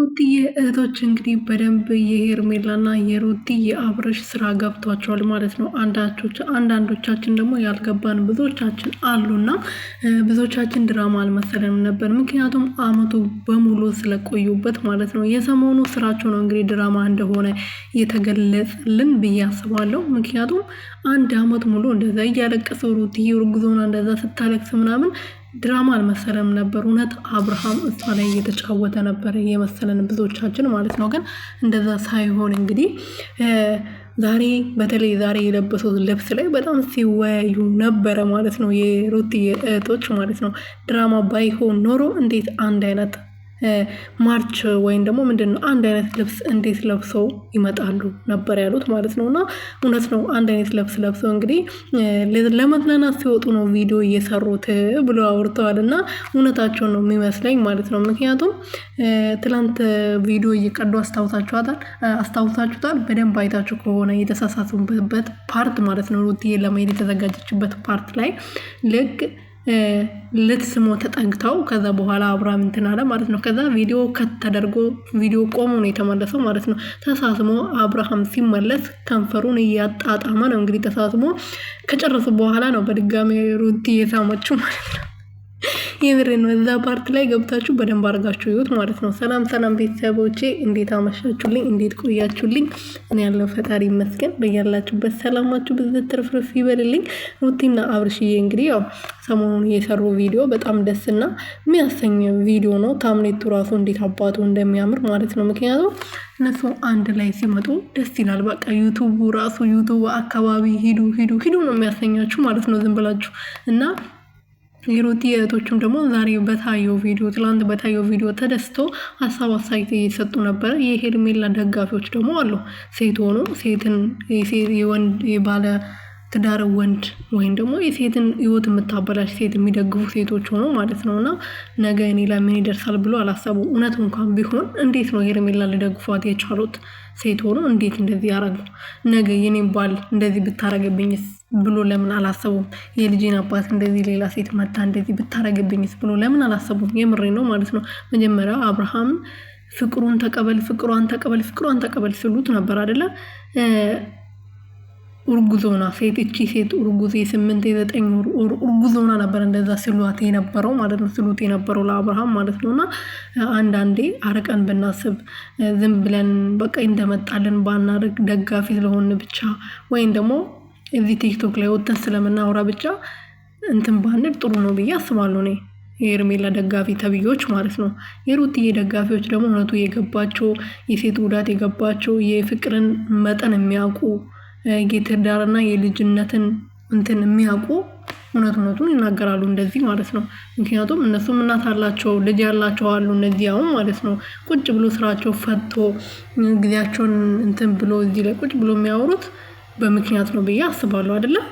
የሩትዬ እህቶች እንግዲህ በደንብ የሄርሜላና የሩቲ የአብርሽ ስራ ገብቷቸዋል ማለት ነው። አንዳንዶቻችን ደግሞ ያልገባን ብዙዎቻችን አሉና ብዙዎቻችን ድራማ አልመሰለንም ነበር። ምክንያቱም አመቱ በሙሉ ስለቆዩበት ማለት ነው። የሰሞኑ ስራቸው ነው እንግዲህ ድራማ እንደሆነ የተገለጸልን ብዬ አስባለሁ። ምክንያቱም አንድ አመት ሙሉ እንደዛ እያለቀሰ ሩትዬ እርጉዞና እንደዛ ስታለቅስ ምናምን ድራማ አልመሰለም ነበር። እውነት አብርሃም እሷ ላይ እየተጫወተ ነበር የመሰለን ብዙዎቻችን ማለት ነው። ግን እንደዛ ሳይሆን እንግዲህ ዛሬ በተለይ ዛሬ የለበሱት ልብስ ላይ በጣም ሲወያዩ ነበረ ማለት ነው። የሩቲ እህቶች ማለት ነው። ድራማ ባይሆን ኖሮ እንዴት አንድ አይነት ማርች ወይም ደግሞ ምንድነው አንድ አይነት ልብስ እንዴት ለብሰው ይመጣሉ ነበር ያሉት ማለት ነው። እና እውነት ነው አንድ አይነት ልብስ ለብሰው እንግዲህ ለመዝናናት ሲወጡ ነው ቪዲዮ እየሰሩት ብሎ አውርተዋል። እና እውነታቸውን ነው የሚመስለኝ ማለት ነው። ምክንያቱም ትላንት ቪዲዮ እየቀዱ አስታውሳችሁታል። በደንብ አይታችሁ ከሆነ የተሳሳቱበት ፓርት ማለት ነው። ሩትዬ ለመሄድ የተዘጋጀችበት ፓርት ላይ ልክ ልትስሞ ተጠግተው ከዛ በኋላ አብርሃም እንትን አለ ማለት ነው። ከዛ ቪዲዮ ከተደርጎ ቪዲዮ ቆሞ ነው የተመለሰው ማለት ነው። ተሳስሞ አብርሃም ሲመለስ ከንፈሩን እያጣጣመ ነው እንግዲህ ተሳስሞ ከጨረሱ በኋላ ነው በድጋሚ ሩቲ የሳመችው ማለት ነው። የምሬ ነው። እዛ ፓርት ላይ ገብታችሁ በደንብ አድርጋችሁ ይዩት ማለት ነው። ሰላም ቤተሰቦቼ እንዴት አመሻችሁልኝ? እንዴት ቆያችሁልኝ? እኔ ያለው ፈጣሪ ይመስገን። በያላችሁበት ሰላማችሁ ብዝት ትርፍርፍ ይበልልኝ። ሩቲና አብርሽዬ እንግዲህ ያው ሰሞኑን የሰሩ ቪዲዮ በጣም ደስና የሚያሰኝ ቪዲዮ ነው። ታምኔቱ ራሱ እንዴት አባቱ እንደሚያምር ማለት ነው። ምክንያቱም እነሱ አንድ ላይ ሲመጡ ደስ ይላል። በቃ ዩቱብ አካባቢ ሂዱ ነው የሚያሰኛችሁ ማለት ነው። ዝም ብላችሁ እና የሩቲ እህቶችም ደግሞ ዛሬ ትላንት በታየው ቪዲዮ ተደስቶ ሀሳብ አስተያየት እየሰጡ ነበረ። የሄርሜላ ደጋፊዎች ደግሞ አሉ። ሴት ሆኖ የባለ ትዳር ወንድ ወይም ደግሞ የሴትን ህይወት የምታበላሽ ሴት የሚደግፉ ሴቶች ሆኖ ማለት ነው። እና ነገ እኔ ላይ ምን ይደርሳል ብሎ አላሰቡ። እውነት እንኳን ቢሆን እንዴት ነው ሄርሜላ ሊደግፏት የቻሉት? ሴት ሆኖ እንዴት እንደዚህ ያደረጉ? ነገ የኔም ባል እንደዚህ ብታረገብኝስ ብሎ ለምን አላሰቡም? የልጄን አባት እንደዚህ ሌላ ሴት መታ እንደዚህ ብታረገብኝስ ብሎ ለምን አላሰቡም? የምሬ ነው ማለት ነው። መጀመሪያ አብርሃም ፍቅሯን ተቀበል ስሉት ነበር አይደለ? እርጉዞና ሴት እርጉዝ 8-9 ወር እርጉዞና ነበር እንደዛ ስሉት የነበረው ማለት ነው። ስሉት የነበረው ለአብርሃም ማለት ነውና አንዳንዴ አርቀን ብናስብ ዝም ብለን በቃ እንደመጣልን ባናርግ ደጋፊ ስለሆነ ብቻ ወይም ደግሞ እዚህ ቲክቶክ ላይ ወጥተን ስለምናወራ ብቻ እንትን ባንል ጥሩ ነው ብዬ አስባለሁ እኔ። የሄርሜላ ደጋፊ ተብዮች ማለት ነው። የሩትዬ ደጋፊዎች ደግሞ እውነቱ የገባቸው የሴት ጉዳት የገባቸው የፍቅርን መጠን የሚያውቁ የትዳርና የልጅነትን እንትን የሚያውቁ እውነቱን ይናገራሉ እንደዚህ ማለት ነው። ምክንያቱም እነሱም እናት አላቸው ልጅ ያላቸው አሉ። እነዚህ አሁን ማለት ነው ቁጭ ብሎ ስራቸው ፈቶ ጊዜያቸውን እንትን ብሎ እዚህ ላይ ቁጭ ብሎ የሚያወሩት በምክንያት ነው ብዬ አስባለሁ አይደለም።